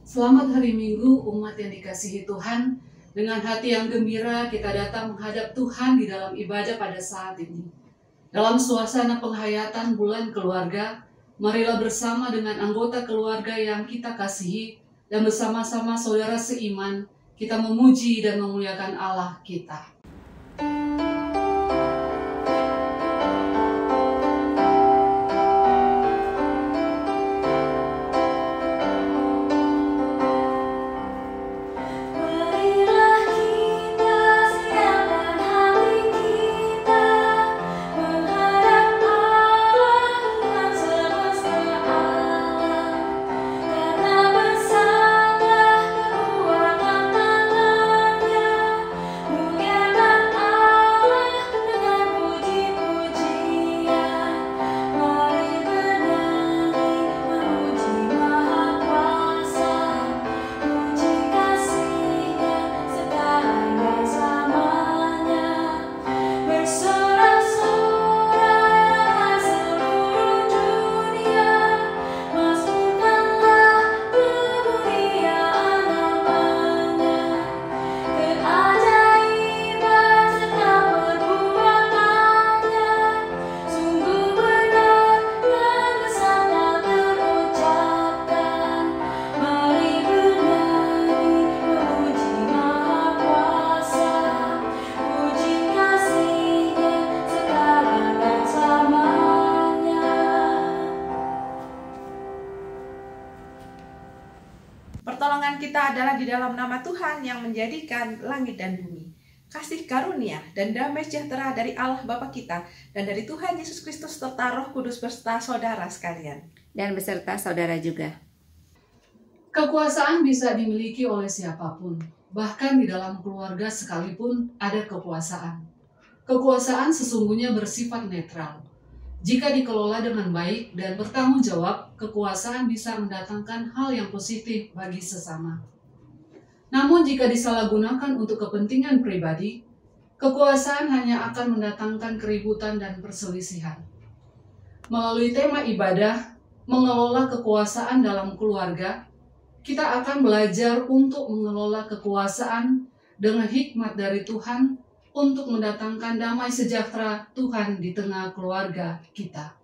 Selamat hari Minggu, umat yang dikasihi Tuhan. Dengan hati yang gembira kita datang menghadap Tuhan di dalam ibadah pada saat ini. Dalam suasana penghayatan bulan keluarga, marilah bersama dengan anggota keluarga yang kita kasihi dan bersama-sama saudara seiman, kita memuji dan memuliakan Allah kita. Pertolongan kita adalah di dalam nama Tuhan yang menjadikan langit dan bumi. Kasih karunia dan damai sejahtera dari Allah Bapa kita dan dari Tuhan Yesus Kristus serta Roh Kudus beserta saudara sekalian. Dan beserta saudara juga. Kekuasaan bisa dimiliki oleh siapapun, bahkan di dalam keluarga sekalipun ada kekuasaan. Kekuasaan sesungguhnya bersifat netral. Jika dikelola dengan baik dan bertanggung jawab, kekuasaan bisa mendatangkan hal yang positif bagi sesama. Namun jika disalahgunakan untuk kepentingan pribadi, kekuasaan hanya akan mendatangkan keributan dan perselisihan. Melalui tema ibadah, mengelola kekuasaan dalam keluarga, kita akan belajar untuk mengelola kekuasaan dengan hikmat dari Tuhan untuk mendatangkan damai sejahtera Tuhan di tengah keluarga kita.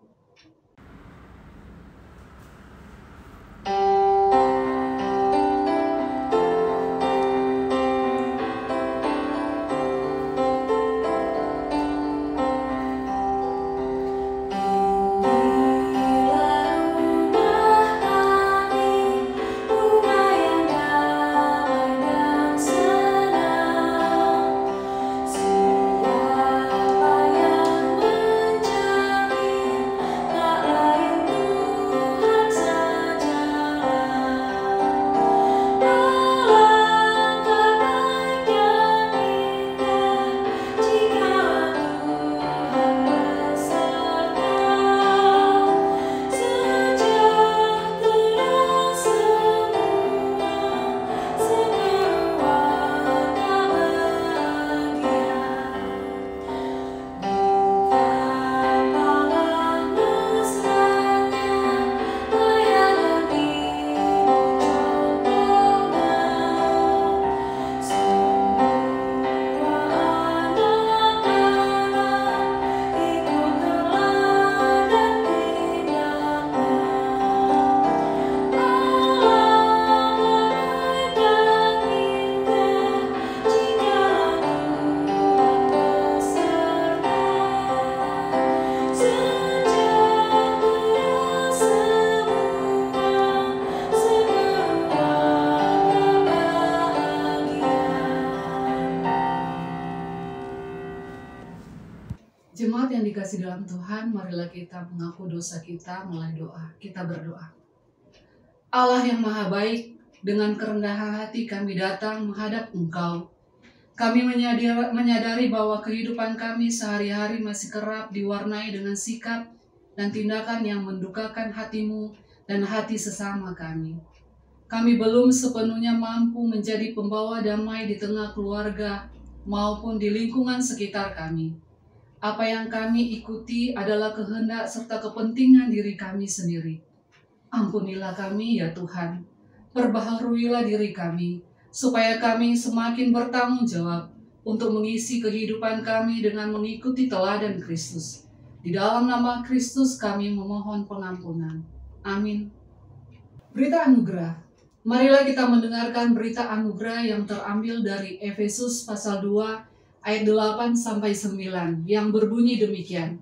Jemaat yang dikasih dalam Tuhan, marilah kita mengaku dosa kita melalui doa. Kita berdoa. Allah yang maha baik, dengan kerendahan hati kami datang menghadap Engkau. Kami menyadari bahwa kehidupan kami sehari-hari masih kerap diwarnai dengan sikap dan tindakan yang mendukakan hati-Mu dan hati sesama kami. Kami belum sepenuhnya mampu menjadi pembawa damai di tengah keluarga maupun di lingkungan sekitar kami. Apa yang kami ikuti adalah kehendak serta kepentingan diri kami sendiri. Ampunilah kami ya Tuhan, perbaharuilah diri kami, supaya kami semakin bertanggung jawab untuk mengisi kehidupan kami dengan mengikuti teladan Kristus. Di dalam nama Kristus kami memohon pengampunan. Amin. Berita anugerah. Marilah kita mendengarkan berita anugerah yang terambil dari Efesus pasal 2 ayat 8-9 yang berbunyi demikian.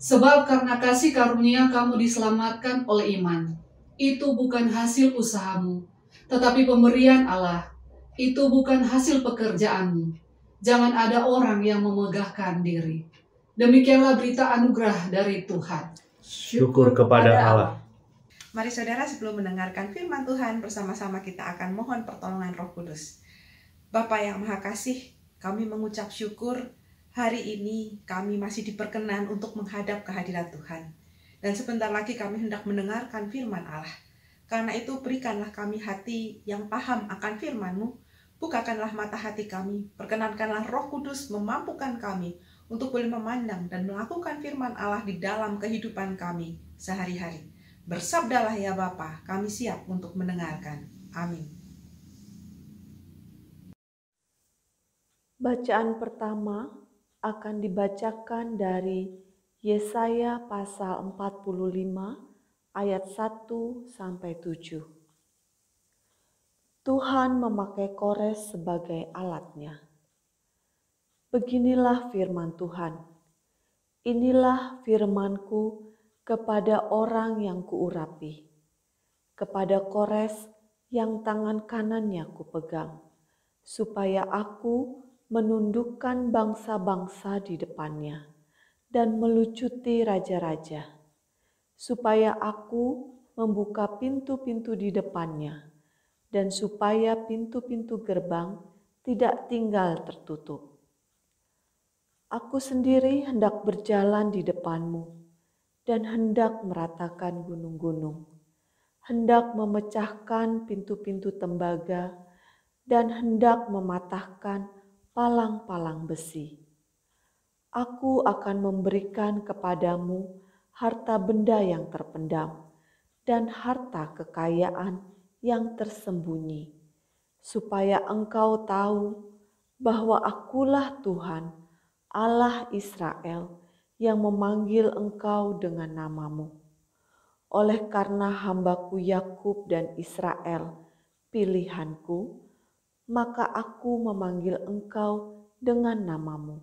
Sebab karena kasih karunia kamu diselamatkan oleh iman. Itu bukan hasil usahamu, tetapi pemberian Allah. Itu bukan hasil pekerjaanmu. Jangan ada orang yang memegahkan diri. Demikianlah berita anugerah dari Tuhan. Syukur kepada Allah. Mari saudara, sebelum mendengarkan firman Tuhan, bersama-sama kita akan mohon pertolongan Roh Kudus. Bapa yang Maha Kasih, kami mengucap syukur hari ini kami masih diperkenan untuk menghadap kehadirat Tuhan. Dan sebentar lagi kami hendak mendengarkan firman Allah. Karena itu berikanlah kami hati yang paham akan firman-Mu. Bukakanlah mata hati kami. Perkenankanlah Roh Kudus memampukan kami untuk boleh memandang dan melakukan firman Allah di dalam kehidupan kami sehari-hari. Bersabdalah ya Bapa, kami siap untuk mendengarkan. Amin. Bacaan pertama akan dibacakan dari Yesaya pasal 45 ayat 1-7. Tuhan memakai Kores sebagai alatnya. Beginilah firman Tuhan. Inilah firman-Ku kepada orang yang kuurapi, kepada Kores yang tangan kanannya kupegang, supaya aku menundukkan bangsa-bangsa di depannya dan melucuti raja-raja, supaya aku membuka pintu-pintu di depannya dan supaya pintu-pintu gerbang tidak tinggal tertutup. Aku sendiri hendak berjalan di depanmu dan hendak meratakan gunung-gunung, hendak memecahkan pintu-pintu tembaga dan hendak mematahkan palang-palang besi. Aku akan memberikan kepadamu harta benda yang terpendam dan harta kekayaan yang tersembunyi, supaya engkau tahu bahwa Akulah Tuhan, Allah Israel, yang memanggil engkau dengan namamu. Oleh karena hamba-Ku Yakub dan Israel, pilihan-Ku, maka aku memanggil engkau dengan namamu,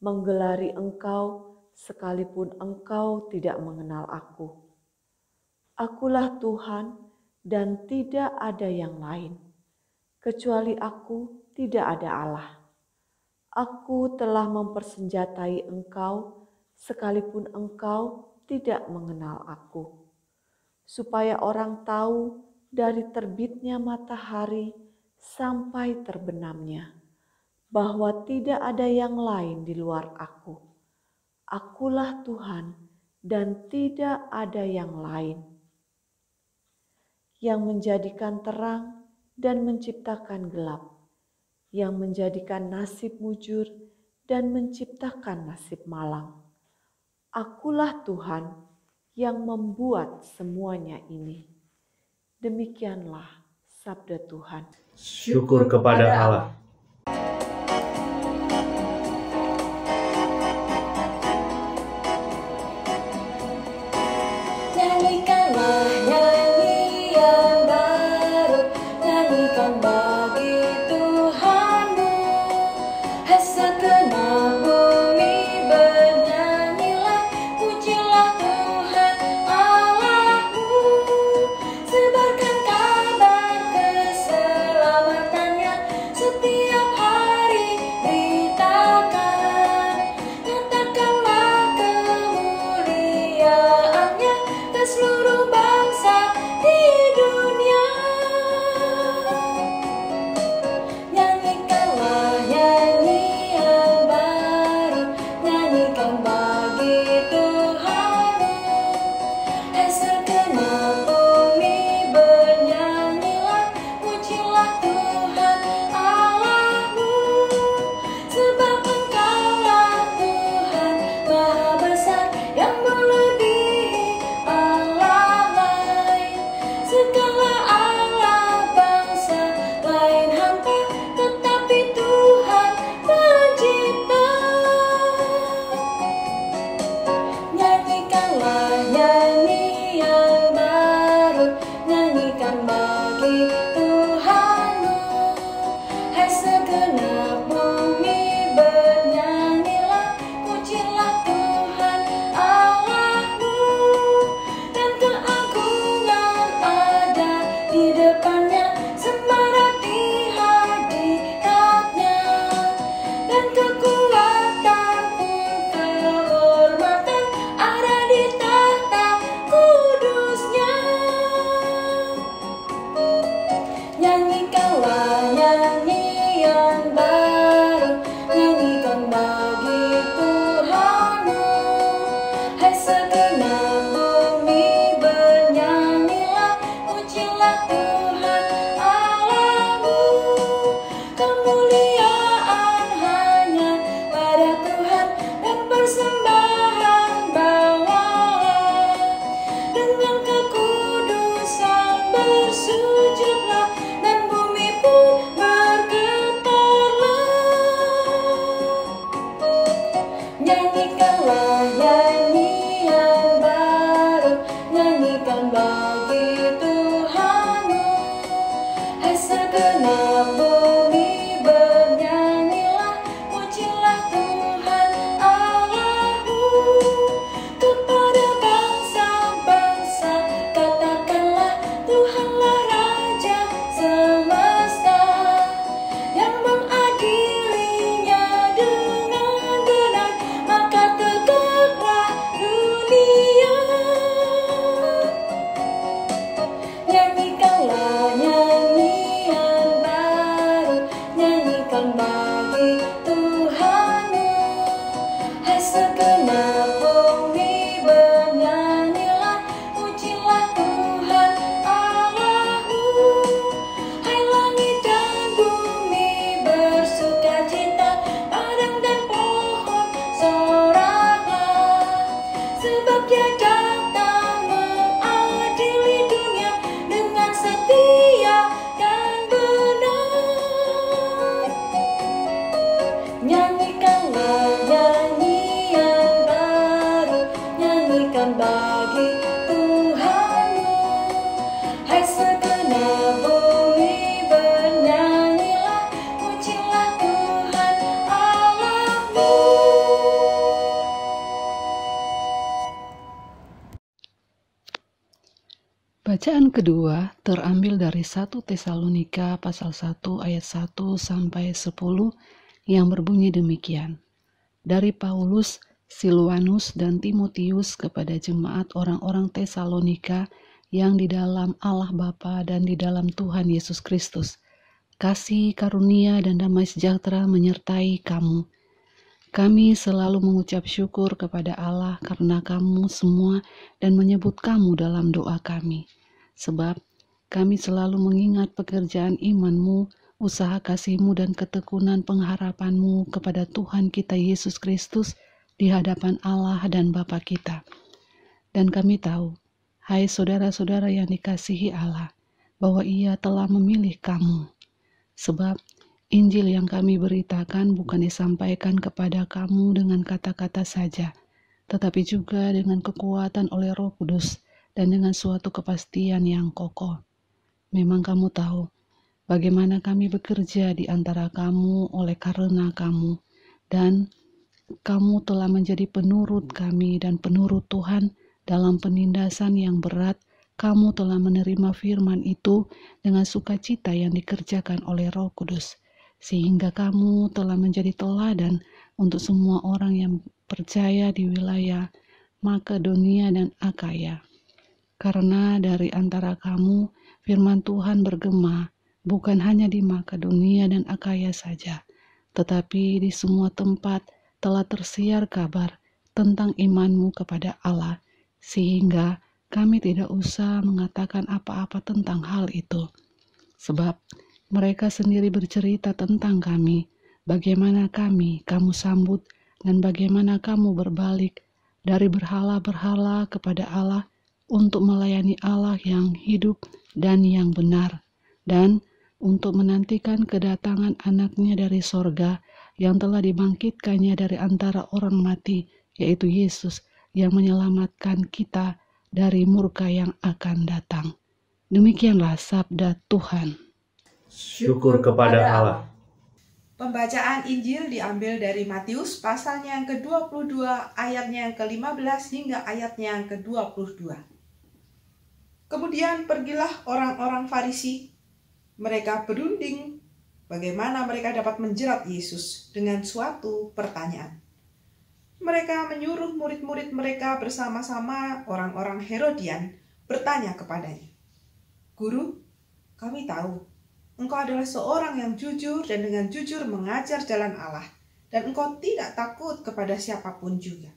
menggelari engkau sekalipun engkau tidak mengenal aku. Akulah Tuhan dan tidak ada yang lain. Kecuali aku tidak ada Allah. Aku telah mempersenjatai engkau sekalipun engkau tidak mengenal aku. Supaya orang tahu dari terbitnya matahari sampai terbenamnya, bahwa tidak ada yang lain di luar aku. Akulah Tuhan dan tidak ada yang lain, yang menjadikan terang dan menciptakan gelap, yang menjadikan nasib mujur dan menciptakan nasib malang. Akulah Tuhan yang membuat semuanya ini. Demikianlah sabda Tuhan. Syukur kepada Allah. Nyanyikanlah nyanyi yang baru, nyanyikan bagi Tuhanmu. Segenap bumi bernyanyilah, pujilah Tuhan Allahmu. Sebarkan kabar keselamatannya setiap Bacaan kedua terambil dari 1 Tesalonika pasal 1 ayat 1 sampai 10 yang berbunyi demikian. Dari Paulus, Silwanus, dan Timotius kepada jemaat orang-orang Tesalonika yang di dalam Allah Bapa dan di dalam Tuhan Yesus Kristus. Kasih, karunia, dan damai sejahtera menyertai kamu. Kami selalu mengucap syukur kepada Allah karena kamu semua dan menyebut kamu dalam doa kami. Sebab kami selalu mengingat pekerjaan imanmu, usaha kasihmu, dan ketekunan pengharapanmu kepada Tuhan kita Yesus Kristus di hadapan Allah dan Bapa kita. Dan kami tahu, hai saudara-saudara yang dikasihi Allah, bahwa Ia telah memilih kamu. Sebab Injil yang kami beritakan bukan disampaikan kepada kamu dengan kata-kata saja, tetapi juga dengan kekuatan oleh Roh Kudus dan dengan suatu kepastian yang kokoh. Memang kamu tahu bagaimana kami bekerja di antara kamu oleh karena kamu, dan kamu telah menjadi penurut kami dan penurut Tuhan dalam penindasan yang berat. Kamu telah menerima firman itu dengan sukacita yang dikerjakan oleh Roh Kudus, sehingga kamu telah menjadi teladan untuk semua orang yang percaya di wilayah Makedonia dan Akaya. Karena dari antara kamu firman Tuhan bergema, bukan hanya di Makedonia dan Akaya saja, tetapi di semua tempat telah tersiar kabar tentang imanmu kepada Allah, sehingga kami tidak usah mengatakan apa-apa tentang hal itu. Sebab mereka sendiri bercerita tentang kami, bagaimana kamu sambut, dan bagaimana kamu berbalik dari berhala-berhala kepada Allah untuk melayani Allah yang hidup dan yang benar, dan untuk menantikan kedatangan anaknya dari sorga yang telah dibangkitkannya dari antara orang mati, yaitu Yesus yang menyelamatkan kita dari murka yang akan datang. Demikianlah sabda Tuhan. Syukur kepada Allah. Pembacaan Injil diambil dari Matius pasalnya yang ke-22 ayatnya yang ke-15 hingga ayatnya yang ke-22. Kemudian pergilah orang-orang Farisi. Mereka berunding bagaimana mereka dapat menjerat Yesus dengan suatu pertanyaan. Mereka menyuruh murid-murid mereka bersama-sama orang-orang Herodian bertanya kepadanya, "Guru, kami tahu Engkau adalah seorang yang jujur dan dengan jujur mengajar jalan Allah, dan Engkau tidak takut kepada siapapun juga,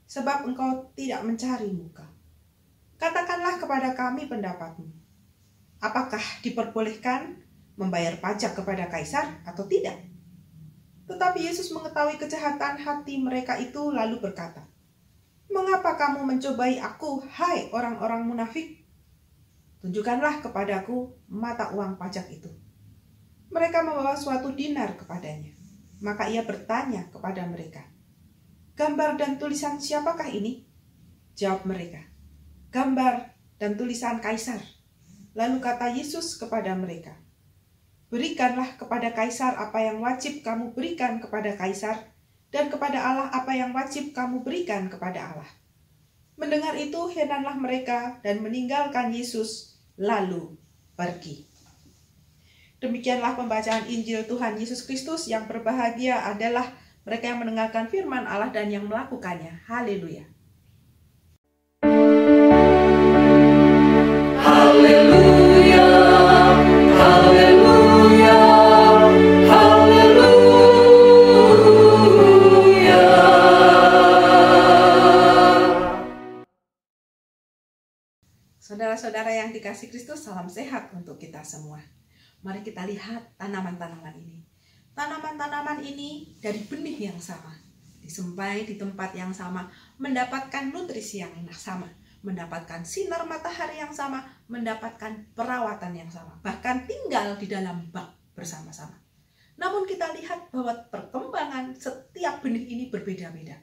sebab Engkau tidak mencari muka. Katakanlah kepada kami pendapatmu. Apakah diperbolehkan membayar pajak kepada Kaisar atau tidak?" Tetapi Yesus mengetahui kejahatan hati mereka itu lalu berkata, "Mengapa kamu mencobai aku, hai orang-orang munafik? Tunjukkanlah kepadaku mata uang pajak itu." Mereka membawa suatu dinar kepadanya. Maka ia bertanya kepada mereka, "Gambar dan tulisan siapakah ini?" Jawab mereka, "Gambar dan tulisan Kaisar." Lalu kata Yesus kepada mereka, "Berikanlah kepada Kaisar apa yang wajib kamu berikan kepada Kaisar, dan kepada Allah apa yang wajib kamu berikan kepada Allah." Mendengar itu, heranlah mereka dan meninggalkan Yesus, lalu pergi. Demikianlah pembacaan Injil Tuhan Yesus Kristus. Yang berbahagia adalah mereka yang mendengarkan firman Allah dan yang melakukannya. Haleluya. Haleluya, haleluya, haleluya. Saudara-saudara yang dikasihi Kristus, salam sehat untuk kita semua. Mari kita lihat tanaman-tanaman ini. Tanaman-tanaman ini dari benih yang sama, disemai di tempat yang sama, mendapatkan nutrisi yang sama, mendapatkan sinar matahari yang sama, mendapatkan perawatan yang sama, bahkan tinggal di dalam bak bersama-sama. Namun kita lihat bahwa perkembangan setiap benih ini berbeda-beda.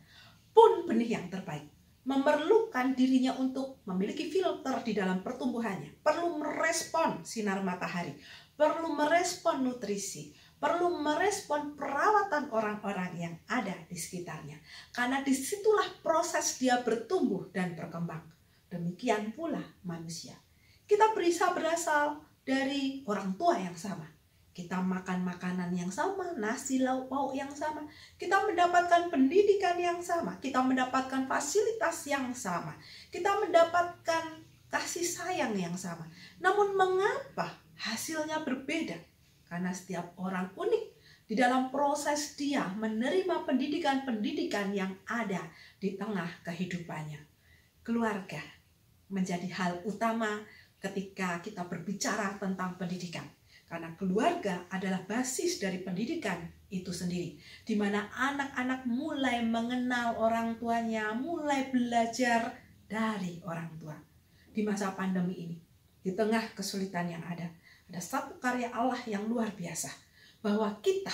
Pun benih yang terbaik memerlukan dirinya untuk memiliki filter di dalam pertumbuhannya, perlu merespon sinar matahari, perlu merespon nutrisi, perlu merespon perawatan orang-orang yang ada di sekitarnya. Karena disitulah proses dia bertumbuh dan berkembang. Demikian pula manusia. Kita bisa berasal dari orang tua yang sama. Kita makan makanan yang sama, nasi lauk pauk yang sama. Kita mendapatkan pendidikan yang sama. Kita mendapatkan fasilitas yang sama. Kita mendapatkan kasih sayang yang sama. Namun mengapa hasilnya berbeda? Karena setiap orang unik di dalam proses dia menerima pendidikan-pendidikan yang ada di tengah kehidupannya. Keluarga menjadi hal utama ketika kita berbicara tentang pendidikan. Karena keluarga adalah basis dari pendidikan itu sendiri. Di mana anak-anak mulai mengenal orang tuanya, mulai belajar dari orang tua. Di masa pandemi ini, di tengah kesulitan yang ada satu karya Allah yang luar biasa. Bahwa kita,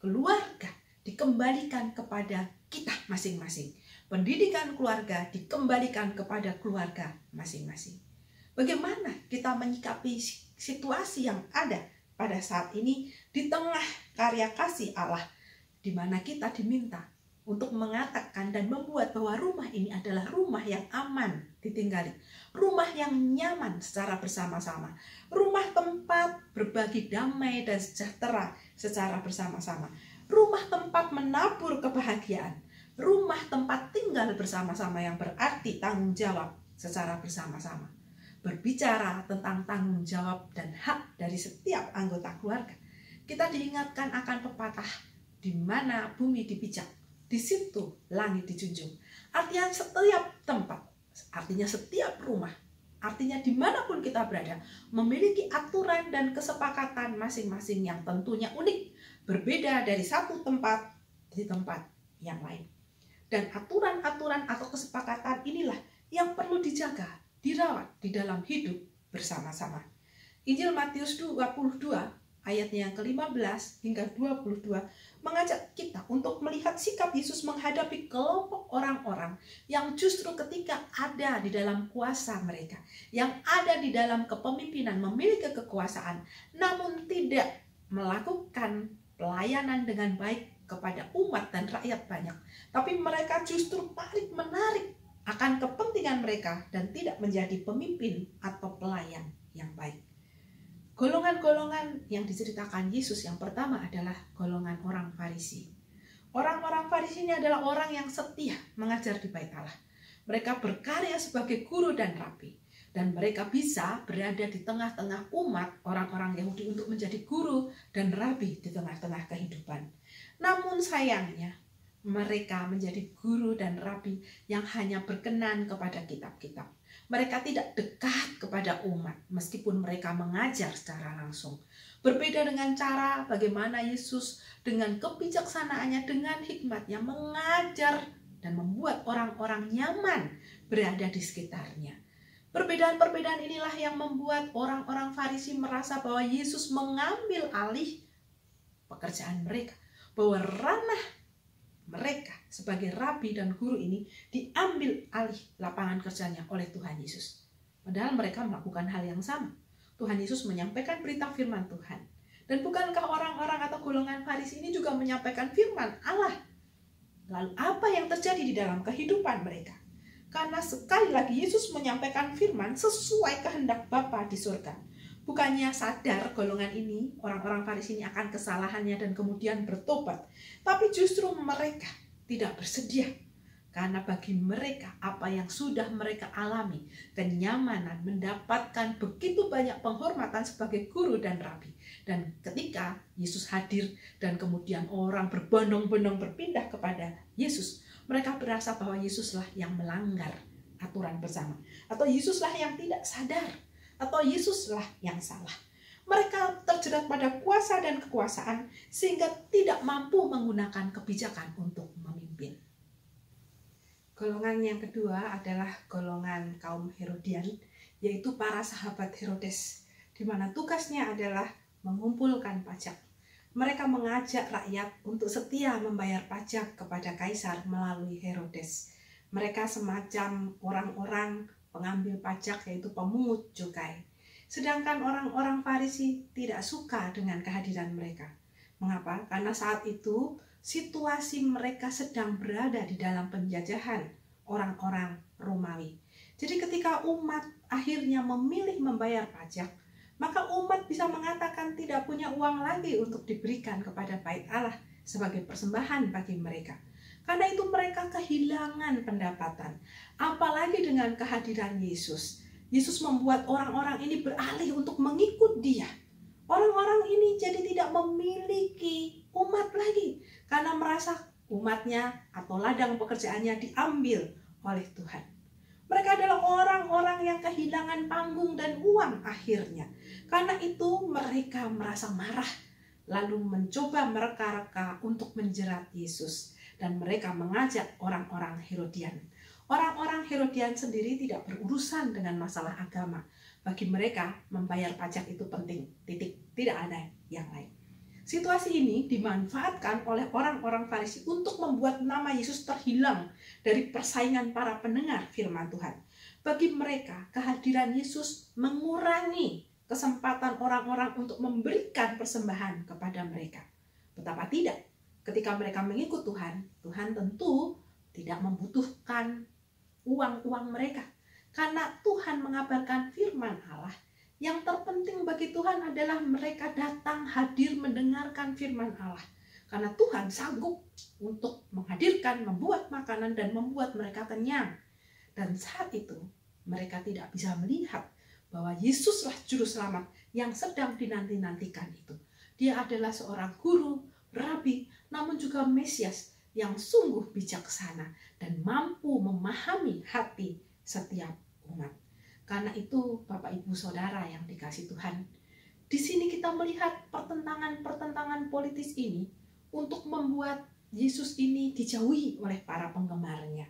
keluarga, dikembalikan kepada kita masing-masing. Pendidikan keluarga dikembalikan kepada keluarga masing-masing. Bagaimana kita menyikapi situasi yang ada pada saat ini di tengah karya kasih Allah, di mana kita diminta untuk mengatakan dan membuat bahwa rumah ini adalah rumah yang aman ditinggali, rumah yang nyaman secara bersama-sama, rumah tempat berbagi damai dan sejahtera secara bersama-sama, rumah tempat menabur kebahagiaan, rumah tempat tinggal bersama-sama yang berarti tanggung jawab secara bersama-sama. Berbicara tentang tanggung jawab dan hak dari setiap anggota keluarga, kita diingatkan akan pepatah di mana bumi dipijak, di situ langit dijunjung. Artinya setiap tempat, artinya setiap rumah, artinya dimanapun kita berada, memiliki aturan dan kesepakatan masing-masing yang tentunya unik, berbeda dari satu tempat di tempat yang lain. Dan aturan-aturan atau kesepakatan inilah yang perlu dijaga, dirawat di dalam hidup bersama-sama. Injil Matius 22 ayatnya yang ke-15 hingga 22 mengajak kita untuk melihat sikap Yesus menghadapi kelompok orang-orang yang justru ketika ada di dalam kuasa mereka, yang ada di dalam kepemimpinan, memiliki kekuasaan, namun tidak melakukan pelayanan dengan baik kepada umat dan rakyat banyak. Tapi mereka justru tarik-menarik akan kepentingan mereka dan tidak menjadi pemimpin atau pelayan yang baik. Golongan-golongan yang diceritakan Yesus yang pertama adalah golongan orang Farisi. Orang-orang Farisi ini adalah orang yang setia mengajar di bait Allah. Mereka berkarya sebagai guru dan rabi. Dan mereka bisa berada di tengah-tengah umat orang-orang Yahudi untuk menjadi guru dan rabi di tengah-tengah kehidupan. Namun sayangnya, mereka menjadi guru dan rabi yang hanya berkenan kepada kitab-kitab. Mereka tidak dekat kepada umat meskipun mereka mengajar secara langsung. Berbeda dengan cara bagaimana Yesus dengan kebijaksanaannya, dengan hikmatnya mengajar dan membuat orang-orang nyaman berada di sekitarnya. Perbedaan-perbedaan inilah yang membuat orang-orang Farisi merasa bahwa Yesus mengambil alih pekerjaan mereka, bahwa ranah mereka sebagai rabi dan guru ini diambil alih lapangan kerjanya oleh Tuhan Yesus. Padahal mereka melakukan hal yang sama. Tuhan Yesus menyampaikan berita firman Tuhan. Dan bukankah orang-orang atau golongan Farisi ini juga menyampaikan firman Allah? Lalu apa yang terjadi di dalam kehidupan mereka? Karena sekali lagi Yesus menyampaikan firman sesuai kehendak Bapa di surga. Bukannya sadar golongan ini, orang-orang Farisi ini akan kesalahannya dan kemudian bertobat. Tapi justru mereka tidak bersedia. Karena bagi mereka apa yang sudah mereka alami, kenyamanan, mendapatkan begitu banyak penghormatan sebagai guru dan rabi. Dan ketika Yesus hadir dan kemudian orang berbondong-bondong berpindah kepada Yesus, mereka berasa bahwa Yesuslah yang melanggar aturan bersama. Atau Yesuslah yang tidak sadar. Atau Yesuslah yang salah. Mereka terjerat pada kuasa dan kekuasaan sehingga tidak mampu menggunakan kebijakan untuk memimpin. Golongan yang kedua adalah golongan kaum Herodian, yaitu para sahabat Herodes, di mana tugasnya adalah mengumpulkan pajak. Mereka mengajak rakyat untuk setia membayar pajak kepada Kaisar melalui Herodes. Mereka semacam orang-orang pengambil pajak, yaitu pemungut cukai. Sedangkan orang-orang Farisi tidak suka dengan kehadiran mereka. Mengapa? Karena saat itu situasi mereka sedang berada di dalam penjajahan orang-orang Romawi. Jadi ketika umat akhirnya memilih membayar pajak, maka umat bisa mengatakan tidak punya uang lagi untuk diberikan kepada bait Allah sebagai persembahan bagi mereka. Karena itu mereka kehilangan pendapatan. Apalagi dengan kehadiran Yesus. Yesus membuat orang-orang ini beralih untuk mengikut Dia. Orang-orang ini jadi tidak memiliki umat lagi karena merasa umatnya atau ladang pekerjaannya diambil oleh Tuhan. Mereka adalah orang-orang yang kehilangan panggung dan uang akhirnya. Karena itu mereka merasa marah, lalu mencoba mereka-reka untuk menjerat Yesus. Dan mereka mengajak orang-orang Herodian. Orang-orang Herodian sendiri tidak berurusan dengan masalah agama. Bagi mereka membayar pajak itu penting, titik, tidak ada yang lain. Situasi ini dimanfaatkan oleh orang-orang Farisi untuk membuat nama Yesus terhilang dari persaingan para pendengar firman Tuhan. Bagi mereka, kehadiran Yesus mengurangi kesempatan orang-orang untuk memberikan persembahan kepada mereka. Betapa tidak, ketika mereka mengikut Tuhan, Tuhan tentu tidak membutuhkan uang-uang mereka. Karena Tuhan mengabarkan firman Allah, yang terpenting bagi Tuhan adalah mereka datang hadir mendengarkan firman Allah. Karena Tuhan sanggup untuk menghadirkan, membuat makanan dan membuat mereka kenyang. Dan saat itu mereka tidak bisa melihat bahwa Yesuslah juru selamat yang sedang dinanti-nantikan itu. Dia adalah seorang guru, rabi, namun juga Mesias yang sungguh bijaksana dan mampu memahami hati setiap umat. Karena itu Bapak Ibu Saudara yang dikasihi Tuhan, di sini kita melihat pertentangan-pertentangan politis ini untuk membuat Yesus ini dijauhi oleh para penggemarnya.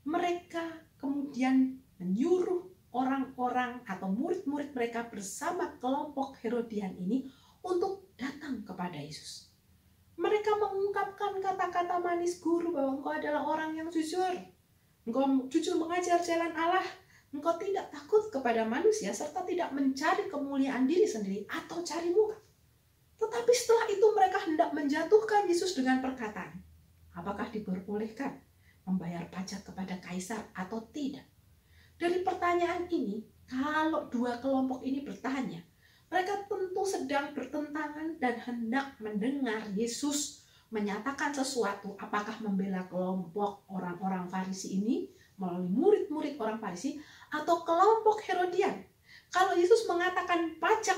Mereka kemudian menyuruh orang-orang atau murid-murid mereka bersama kelompok Herodian ini untuk datang kepada Yesus. Mereka mengungkapkan kata-kata manis guru bahwa engkau adalah orang yang jujur. Engkau jujur mengajar jalan Allah. Engkau tidak takut kepada manusia serta tidak mencari kemuliaan diri sendiri atau cari muka. Tetapi setelah itu mereka hendak menjatuhkan Yesus dengan perkataan, apakah diperbolehkan membayar pajak kepada kaisar atau tidak? Dari pertanyaan ini, kalau dua kelompok ini bertanya, mereka tentu sedang bertentangan dan hendak mendengar Yesus menyatakan sesuatu, apakah membela kelompok orang-orang Farisi ini melalui murid-murid orang Farisi atau kelompok Herodian. Kalau Yesus mengatakan pajak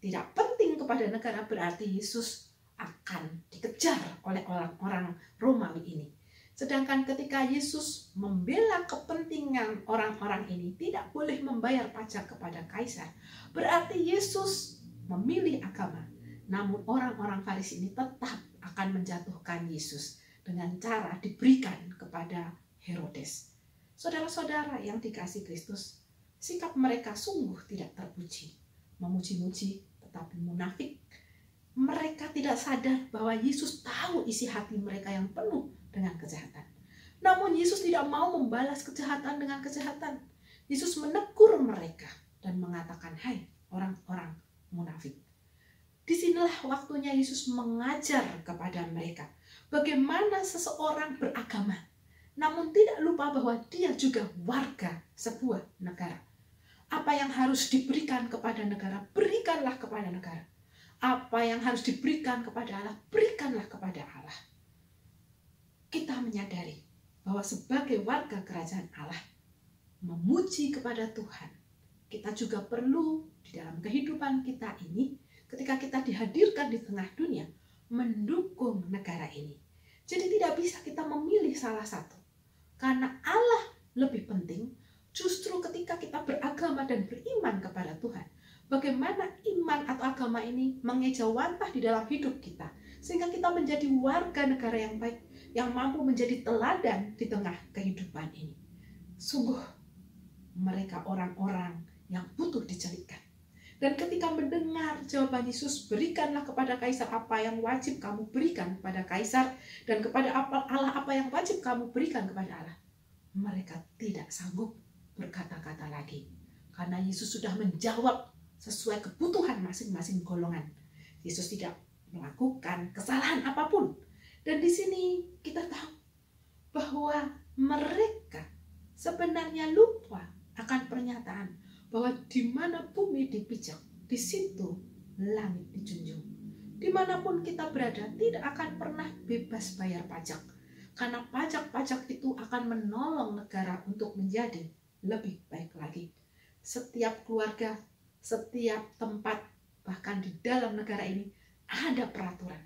tidak penting kepada negara, berarti Yesus akan dikejar oleh orang-orang Romawi ini. Sedangkan ketika Yesus membela kepentingan orang-orang ini tidak boleh membayar pajak kepada kaisar, berarti Yesus memilih agama. Namun orang-orang Farisi ini tetap akan menjatuhkan Yesus dengan cara diberikan kepada Herodes. Saudara-saudara yang dikasihi Kristus, sikap mereka sungguh tidak terpuji. Memuji-muji tetapi munafik. Mereka tidak sadar bahwa Yesus tahu isi hati mereka yang penuh dengan kejahatan. Namun Yesus tidak mau membalas kejahatan dengan kejahatan. Yesus menegur mereka dan mengatakan, hai orang-orang munafik. Disinilah waktunya Yesus mengajar kepada mereka bagaimana seseorang beragama, namun tidak lupa bahwa dia juga warga sebuah negara. Apa yang harus diberikan kepada negara, berikanlah kepada negara. Apa yang harus diberikan kepada Allah, berikanlah kepada Allah. Kita menyadari bahwa sebagai warga kerajaan Allah, memuji kepada Tuhan, kita juga perlu di dalam kehidupan kita ini, ketika kita dihadirkan di tengah dunia, mendukung negara ini. Jadi tidak bisa kita memilih salah satu. Karena Allah lebih penting, justru ketika kita beragama dan beriman kepada Tuhan, bagaimana iman atau agama ini mengejawantah di dalam hidup kita, sehingga kita menjadi warga negara yang baik, yang mampu menjadi teladan di tengah kehidupan ini. Sungguh, mereka orang-orang yang butuh diceritakan. Dan ketika mendengar jawaban Yesus, berikanlah kepada kaisar apa yang wajib kamu berikan kepada kaisar, dan kepada Allah apa yang wajib kamu berikan kepada Allah, mereka tidak sanggup berkata-kata lagi. Karena Yesus sudah menjawab sesuai kebutuhan masing-masing golongan. Yesus tidak melakukan kesalahan apapun. Dan di sini kita tahu bahwa mereka sebenarnya lupa akan pernyataan bahwa di mana bumi dipijak, di situ langit dijunjung. Dimanapun kita berada, tidak akan pernah bebas bayar pajak. Karena pajak-pajak itu akan menolong negara untuk menjadi lebih baik lagi. Setiap keluarga, setiap tempat, bahkan di dalam negara ini ada peraturan.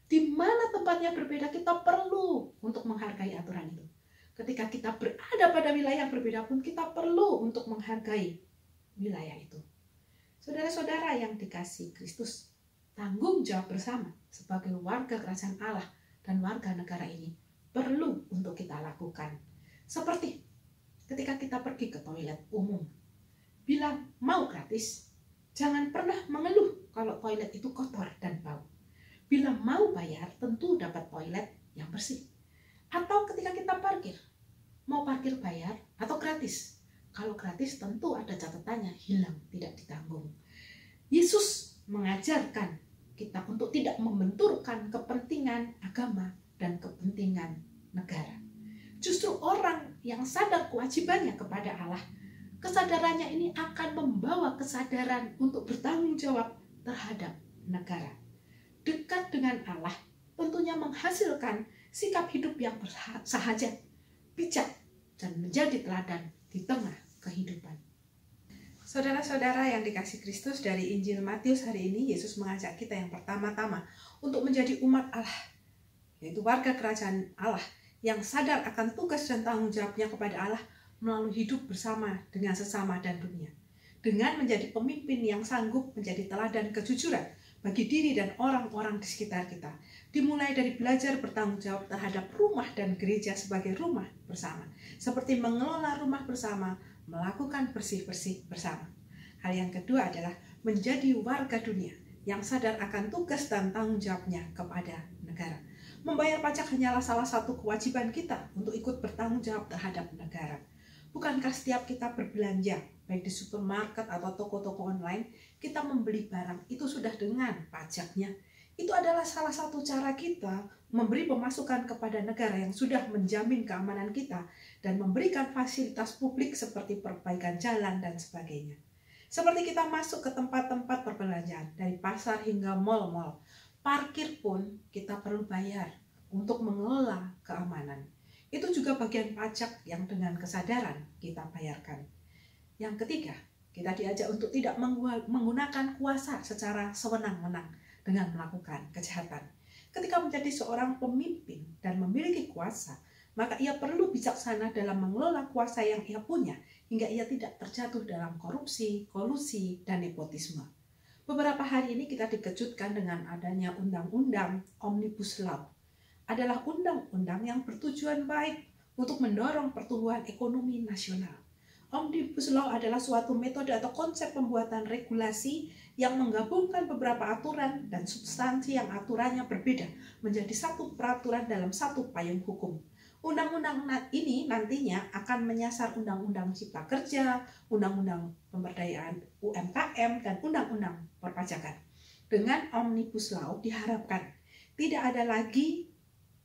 Di mana tempatnya berbeda, kita perlu untuk menghargai aturan itu. Ketika kita berada pada wilayah yang berbeda pun, kita perlu untuk menghargai wilayah itu. Saudara-saudara yang dikasihi Kristus, tanggung jawab bersama sebagai warga kerajaan Allah dan warga negara ini perlu untuk kita lakukan. Seperti ketika kita pergi ke toilet umum, bila mau gratis, jangan pernah mengeluh kalau toilet itu kotor dan bau. Bila mau bayar, tentu dapat toilet yang bersih. Atau ketika kita parkir, mau parkir bayar atau gratis. Kalau gratis tentu ada catatannya, hilang, tidak ditanggung. Yesus mengajarkan kita untuk tidak membenturkan kepentingan agama dan kepentingan negara. Justru orang yang sadar kewajibannya kepada Allah, kesadarannya ini akan membawa kesadaran untuk bertanggung jawab terhadap negara. Dekat dengan Allah tentunya menghasilkan sikap hidup yang bersahaja, bijak, dan menjadi teladan di tengah kehidupan. Saudara-saudara yang dikasihi Kristus, dari Injil Matius hari ini Yesus mengajak kita yang pertama-tama untuk menjadi umat Allah, yaitu warga kerajaan Allah yang sadar akan tugas dan tanggung jawabnya kepada Allah melalui hidup bersama dengan sesama dan dunia. Dengan menjadi pemimpin yang sanggup menjadi teladan kejujuran bagi diri dan orang-orang di sekitar kita. Dimulai dari belajar bertanggung jawab terhadap rumah dan gereja sebagai rumah bersama. Seperti mengelola rumah bersama, melakukan bersih-bersih bersama. Hal yang kedua adalah menjadi warga dunia yang sadar akan tugas dan tanggung jawabnya kepada negara. Membayar pajak hanyalah salah satu kewajiban kita untuk ikut bertanggung jawab terhadap negara. Bukankah setiap kita berbelanja, baik di supermarket atau toko-toko online, kita membeli barang itu sudah dengan pajaknya? Itu adalah salah satu cara kita memberi pemasukan kepada negara yang sudah menjamin keamanan kita dan memberikan fasilitas publik seperti perbaikan jalan dan sebagainya. Seperti kita masuk ke tempat-tempat perbelanjaan, dari pasar hingga mal-mal, parkir pun kita perlu bayar untuk mengelola keamanan. Itu juga bagian pajak yang dengan kesadaran kita bayarkan. Yang ketiga, kita diajak untuk tidak menggunakan kuasa secara sewenang-wenang dengan melakukan kejahatan. Ketika menjadi seorang pemimpin dan memiliki kuasa, maka ia perlu bijaksana dalam mengelola kuasa yang ia punya, hingga ia tidak terjatuh dalam korupsi, kolusi, dan nepotisme. Beberapa hari ini kita dikejutkan dengan adanya undang-undang Omnibus Law. Adalah undang-undang yang bertujuan baik untuk mendorong pertumbuhan ekonomi nasional. Omnibus Law adalah suatu metode atau konsep pembuatan regulasi yang menggabungkan beberapa aturan dan substansi yang aturannya berbeda menjadi satu peraturan dalam satu payung hukum. Undang-undang ini nantinya akan menyasar Undang-Undang Cipta Kerja, Undang-Undang Pemberdayaan UMKM, dan Undang-Undang Perpajakan. Dengan Omnibus Law diharapkan tidak ada lagi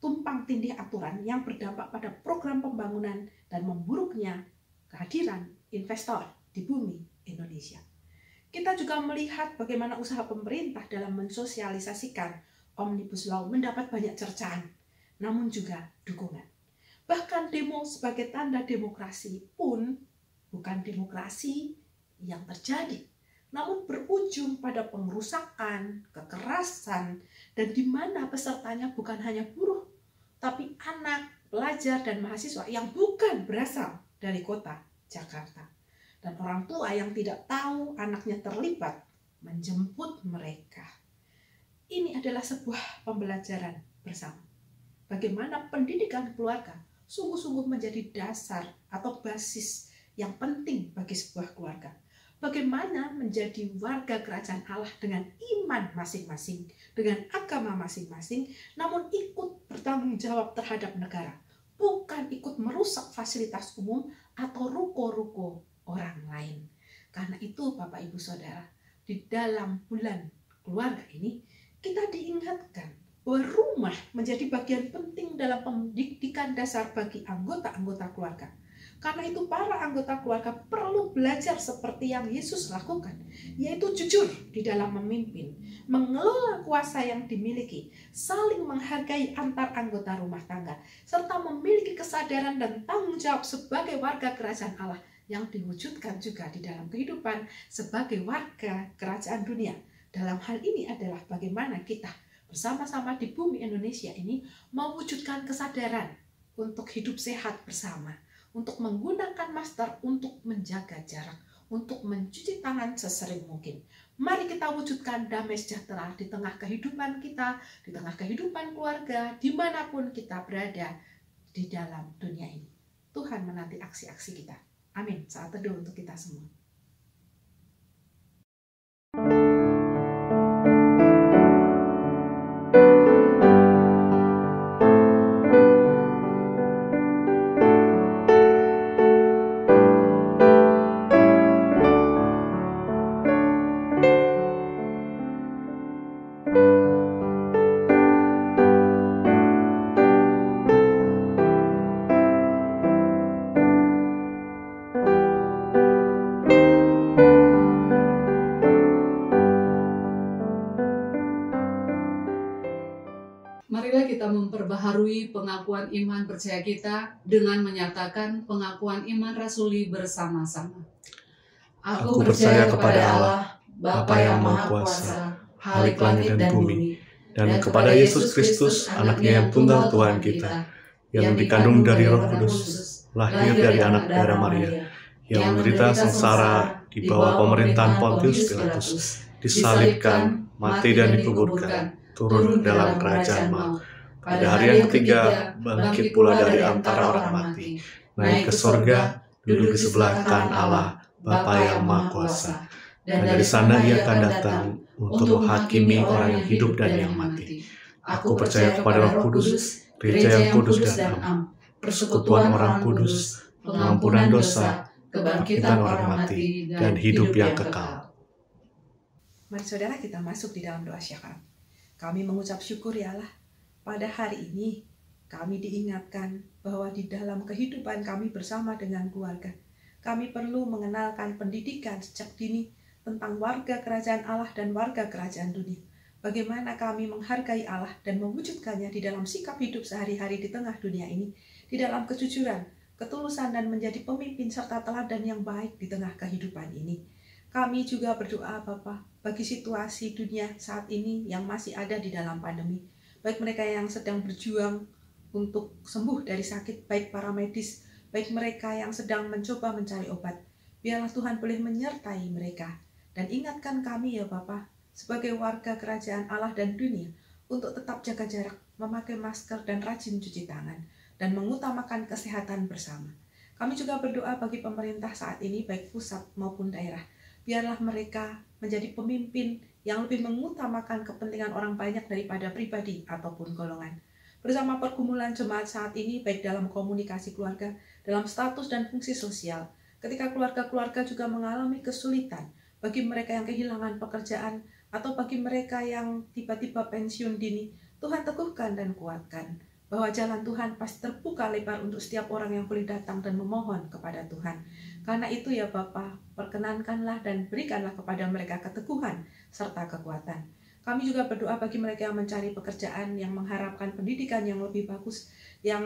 tumpang tindih aturan yang berdampak pada program pembangunan dan memburuknya kehadiran investor di bumi Indonesia. Kita juga melihat bagaimana usaha pemerintah dalam mensosialisasikan Omnibus Law mendapat banyak cercaan, namun juga dukungan. Bahkan demo sebagai tanda demokrasi pun bukan demokrasi yang terjadi, namun berujung pada pengerusakan, kekerasan, dan di mana pesertanya bukan hanya buruh, tapi anak, pelajar, dan mahasiswa yang bukan berasal dari kota Jakarta. Dan orang tua yang tidak tahu anaknya terlibat menjemput mereka. Ini adalah sebuah pembelajaran bersama. Bagaimana pendidikan keluarga sungguh-sungguh menjadi dasar atau basis yang penting bagi sebuah keluarga. Bagaimana menjadi warga kerajaan Allah dengan iman masing-masing, dengan agama masing-masing, namun ikut bertanggung jawab terhadap negara. Bukan ikut merusak fasilitas umum atau ruko-ruko orang lain. Karena itu Bapak Ibu Saudara, di dalam bulan keluarga ini, kita diingatkan bahwa rumah menjadi bagian penting dalam pendidikan dasar bagi anggota-anggota keluarga. Karena itu para anggota keluarga perlu belajar seperti yang Yesus lakukan, yaitu jujur di dalam memimpin, mengelola kuasa yang dimiliki, saling menghargai antar anggota rumah tangga, serta memiliki kesadaran dan tanggung jawab sebagai warga kerajaan Allah yang diwujudkan juga di dalam kehidupan sebagai warga kerajaan dunia. Dalam hal ini adalah bagaimana kita bersama-sama di bumi Indonesia ini mewujudkan kesadaran untuk hidup sehat bersama, untuk menggunakan masker, untuk menjaga jarak, untuk mencuci tangan sesering mungkin. Mari kita wujudkan damai sejahtera di tengah kehidupan kita, di tengah kehidupan keluarga, dimanapun kita berada di dalam dunia ini. Tuhan menanti aksi-aksi kita. Amin. Saat teduh untuk kita semua. Marilah kita memperbaharui pengakuan iman percaya kita dengan menyatakan pengakuan iman rasuli bersama-sama. Aku percaya kepada Allah, Bapa yang Maha Kuasa, Halik langit dan bumi, dan kepada Yesus Kristus, Anaknya yang tunggal Tuhan kita, yang dikandung dari Roh Kudus, lahir dari anak darah Maria, yang menderita sengsara di bawah pemerintahan Pontius Pilatus, disalibkan, mati dan dikuburkan, turun dalam kerajaan maut. Pada hari yang ketiga, bangkit pula dari antara orang mati, naik ke sorga, duduk di sebelah kanan Allah, Bapa yang Maha Kuasa. Dan dari sana Ia akan datang untuk menghakimi orang yang hidup dan yang mati. Aku percaya kepada Roh Kudus, gereja yang kudus dan am, persekutuan orang kudus, pengampunan dosa, kebangkitan orang mati, dan hidup yang kekal. Mari saudara kita masuk di dalam doa syafaat. Kami mengucap syukur ya Allah, pada hari ini kami diingatkan bahwa di dalam kehidupan kami bersama dengan keluarga, kami perlu mengenalkan pendidikan sejak dini tentang warga kerajaan Allah dan warga kerajaan dunia. Bagaimana kami menghargai Allah dan mewujudkannya di dalam sikap hidup sehari-hari di tengah dunia ini, di dalam kejujuran, ketulusan, dan menjadi pemimpin serta teladan yang baik di tengah kehidupan ini. Kami juga berdoa Bapa bagi situasi dunia saat ini yang masih ada di dalam pandemi. Baik mereka yang sedang berjuang untuk sembuh dari sakit, baik para medis, baik mereka yang sedang mencoba mencari obat. Biarlah Tuhan boleh menyertai mereka. Dan ingatkan kami ya Bapa, sebagai warga kerajaan Allah dan dunia, untuk tetap jaga jarak, memakai masker dan rajin cuci tangan, dan mengutamakan kesehatan bersama. Kami juga berdoa bagi pemerintah saat ini, baik pusat maupun daerah. Biarlah mereka menjadi pemimpin yang lebih mengutamakan kepentingan orang banyak daripada pribadi ataupun golongan. Bersama pergumulan jemaat saat ini, baik dalam komunikasi keluarga, dalam status dan fungsi sosial, ketika keluarga-keluarga juga mengalami kesulitan, bagi mereka yang kehilangan pekerjaan, atau bagi mereka yang tiba-tiba pensiun dini, Tuhan teguhkan dan kuatkan, bahwa jalan Tuhan pasti terbuka lebar untuk setiap orang yang boleh datang dan memohon kepada Tuhan. Karena itu ya Bapa, perkenankanlah dan berikanlah kepada mereka keteguhan serta kekuatan. Kami juga berdoa bagi mereka yang mencari pekerjaan, yang mengharapkan pendidikan yang lebih bagus, yang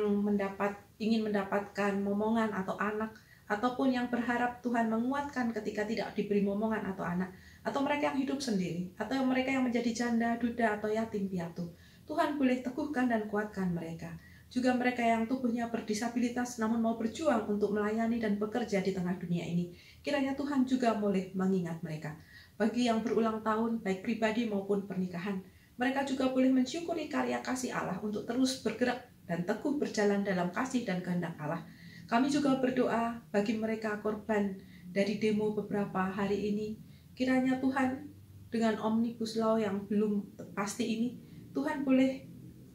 ingin mendapatkan momongan atau anak, ataupun yang berharap Tuhan menguatkan ketika tidak diberi momongan atau anak, atau mereka yang hidup sendiri, atau mereka yang menjadi janda, duda, atau yatim piatu. Tuhan boleh teguhkan dan kuatkan mereka. Juga mereka yang tubuhnya berdisabilitas namun mau berjuang untuk melayani dan bekerja di tengah dunia ini. Kiranya Tuhan juga boleh mengingat mereka. Bagi yang berulang tahun, baik pribadi maupun pernikahan, mereka juga boleh mensyukuri karya kasih Allah untuk terus bergerak dan teguh berjalan dalam kasih dan kehendak Allah. Kami juga berdoa bagi mereka korban dari demo beberapa hari ini. Kiranya Tuhan dengan Omnibus Law yang belum pasti ini, Tuhan boleh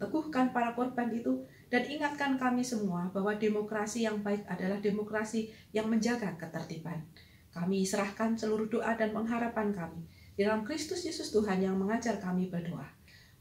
teguhkan para korban itu dan ingatkan kami semua bahwa demokrasi yang baik adalah demokrasi yang menjaga ketertiban. Kami serahkan seluruh doa dan pengharapan kami di dalam Kristus Yesus Tuhan yang mengajar kami berdoa.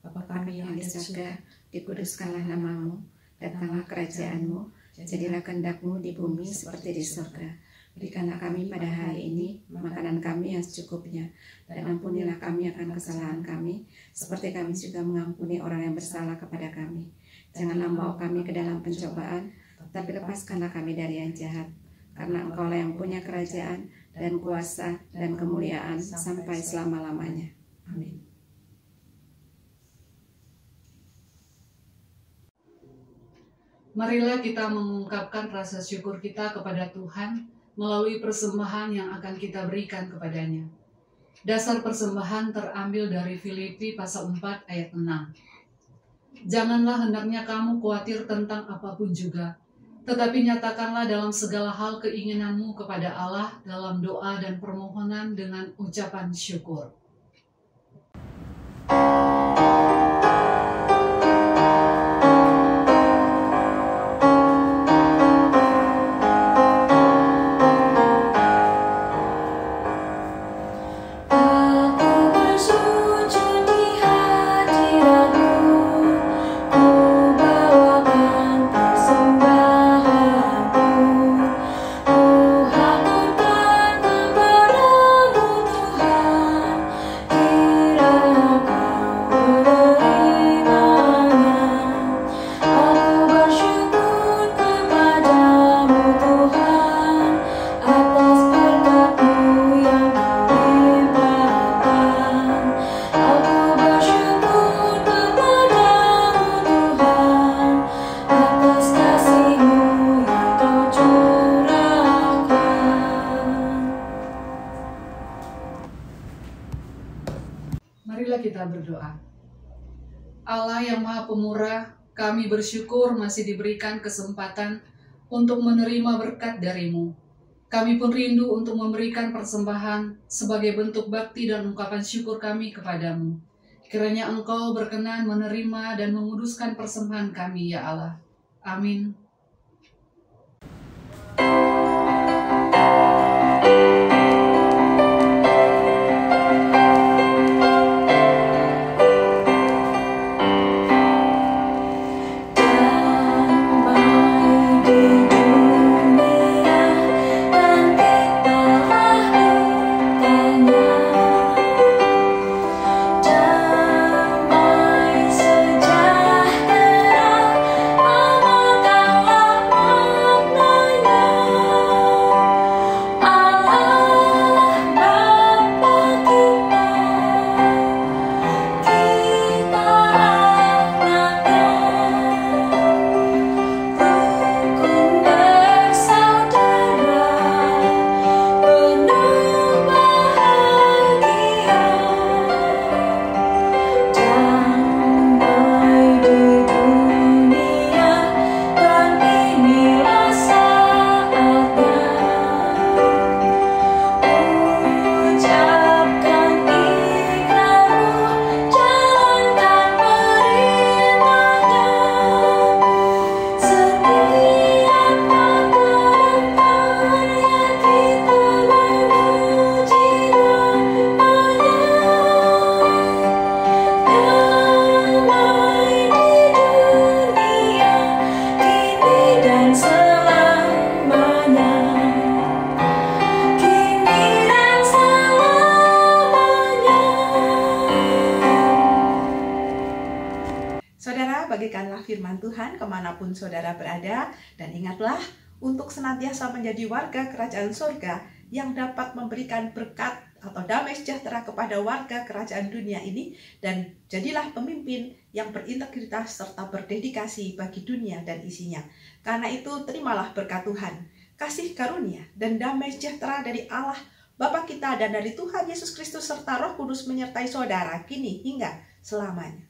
Bapa kami yang ada di surga, dikuduskanlah namamu, datanglah kerajaan-Mu, Jadilah kehendak-Mu di bumi seperti di surga. Berikanlah kami pada hari ini makanan kami yang secukupnya, dan ampunilah kami akan kesalahan kami, seperti kami juga mengampuni orang yang bersalah kepada kami. Janganlah membawa kami ke dalam pencobaan, tapi lepaskanlah kami dari yang jahat. Karena Engkaulah yang punya kerajaan dan kuasa dan kemuliaan sampai selama-lamanya. Amin. Marilah kita mengungkapkan rasa syukur kita kepada Tuhan melalui persembahan yang akan kita berikan kepadanya. Dasar persembahan terambil dari Filipi pasal 4 ayat 6. Janganlah hendaknya kamu khawatir tentang apapun juga, tetapi nyatakanlah dalam segala hal keinginanmu kepada Allah dalam doa dan permohonan dengan ucapan syukur. Marilah kita berdoa. Allah yang Maha Pemurah, kami bersyukur masih diberikan kesempatan untuk menerima berkat dari-Mu. Kami pun rindu untuk memberikan persembahan sebagai bentuk bakti dan ungkapan syukur kami kepadamu. Kiranya Engkau berkenan menerima dan menguduskan persembahan kami, ya Allah. Amin. bagikanlah firman Tuhan kemanapun saudara berada, dan ingatlah untuk senantiasa menjadi warga kerajaan surga yang dapat memberikan berkat atau damai sejahtera kepada warga kerajaan dunia ini, dan jadilah pemimpin yang berintegritas serta berdedikasi bagi dunia dan isinya. Karena itu terimalah berkat Tuhan, kasih karunia dan damai sejahtera dari Allah Bapa kita dan dari Tuhan Yesus Kristus serta Roh Kudus menyertai saudara kini hingga selamanya.